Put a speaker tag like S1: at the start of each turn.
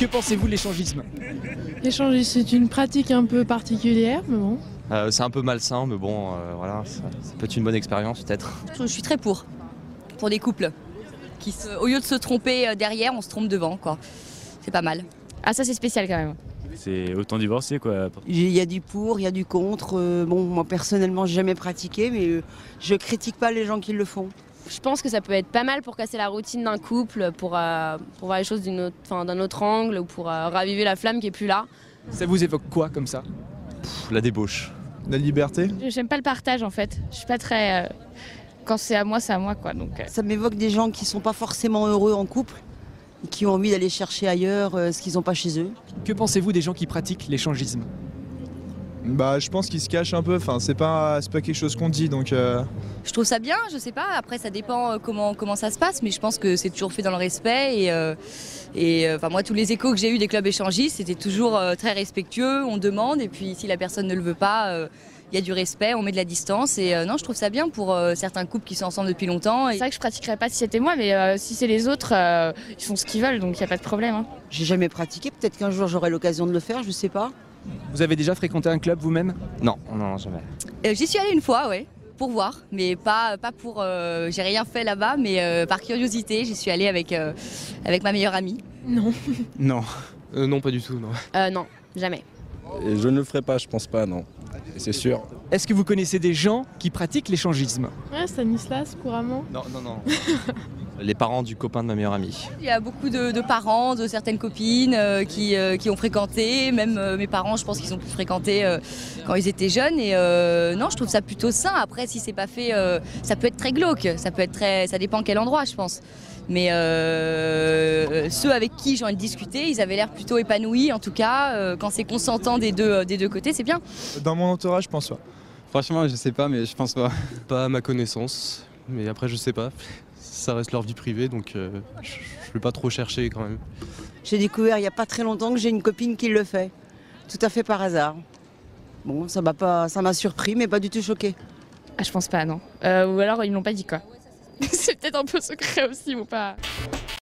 S1: Que pensez-vous de l'échangisme?
S2: L'échangisme, c'est une pratique un peu particulière, mais bon.
S3: C'est un peu malsain, mais bon, voilà, ça peut être une bonne expérience peut-être.
S4: Je suis très pour des couples qui, au lieu de se tromper derrière, on se trompe devant, quoi. C'est pas mal.
S5: Ah, ça c'est spécial quand même.
S6: C'est autant divorcé quoi.
S7: Il y a du pour, il y a du contre. Bon, moi personnellement, j'ai jamais pratiqué, mais je critique pas les gens qui le font.
S5: Je pense que ça peut être pas mal pour casser la routine d'un couple, pour voir les choses d'un autre angle, ou pour raviver la flamme qui est plus là.
S1: Ça vous évoque quoi comme ça?
S3: La débauche.
S8: La liberté.
S9: J'aime pas le partage en fait. Je suis pas très. Quand c'est à moi quoi. Donc.
S7: Ça m'évoque des gens qui sont pas forcément heureux en couple, et qui ont envie d'aller chercher ailleurs ce qu'ils n'ont pas chez eux.
S1: Que pensez-vous des gens qui pratiquent l'échangisme?
S8: Bah, je pense qu'ils se cachent un peu. Enfin, c'est pas quelque chose qu'on dit, donc.
S4: Je trouve ça bien, je sais pas. Après, ça dépend comment ça se passe, mais je pense que c'est toujours fait dans le respect. Enfin, moi, tous les échos que j'ai eus des clubs échangistes, c'était toujours très respectueux. On demande, et puis si la personne ne le veut pas, il y a du respect, on met de la distance. Et non, je trouve ça bien pour certains couples qui sont ensemble depuis longtemps.
S9: C'est vrai que je pratiquerais pas si c'était moi, mais si c'est les autres, ils font ce qu'ils veulent, donc il y a pas de problème. Hein.
S7: J'ai jamais pratiqué. Peut-être qu'un jour j'aurai l'occasion de le faire, je sais pas.
S1: Vous avez déjà fréquenté un club vous-même?
S3: Non, jamais.
S4: J'y suis allée une fois, ouais, pour voir, mais pas pour. J'ai rien fait là-bas, mais par curiosité, j'y suis allée avec ma meilleure amie.
S2: Non.
S10: Non. Non, pas du tout, non.
S5: Non, jamais.
S10: Et je ne le ferai pas, je pense pas, non. C'est sûr.
S1: Est-ce que vous connaissez des gens qui pratiquent l'échangisme?
S2: Ouais, Stanislas, couramment.
S3: Non. Les parents du copain de ma meilleure amie.
S4: Il y a beaucoup de parents, de certaines copines qui ont fréquenté, même mes parents, je pense qu'ils ont pu fréquenter quand ils étaient jeunes. Et non, je trouve ça plutôt sain. Après, si c'est pas fait, ça peut être très glauque, ça dépend quel endroit, je pense. Mais ceux avec qui j'ai envie de discuter, ils avaient l'air plutôt épanouis. En tout cas, quand c'est consentant des deux côtés, c'est bien.
S8: Dans mon entourage, je pense pas.
S10: Franchement, je sais pas, mais je pense pas.
S6: Pas à ma connaissance, mais après je sais pas. Ça reste leur vie privée, donc je vais pas trop chercher quand même.
S7: J'ai découvert il y a pas très longtemps que j'ai une copine qui le fait, tout à fait par hasard. Bon, ça m'a surpris, mais pas du tout choqué.
S9: Ah, je pense pas, non. Ou alors ils me l'ont pas dit quoi. C'est peut-être un peu secret aussi ou pas.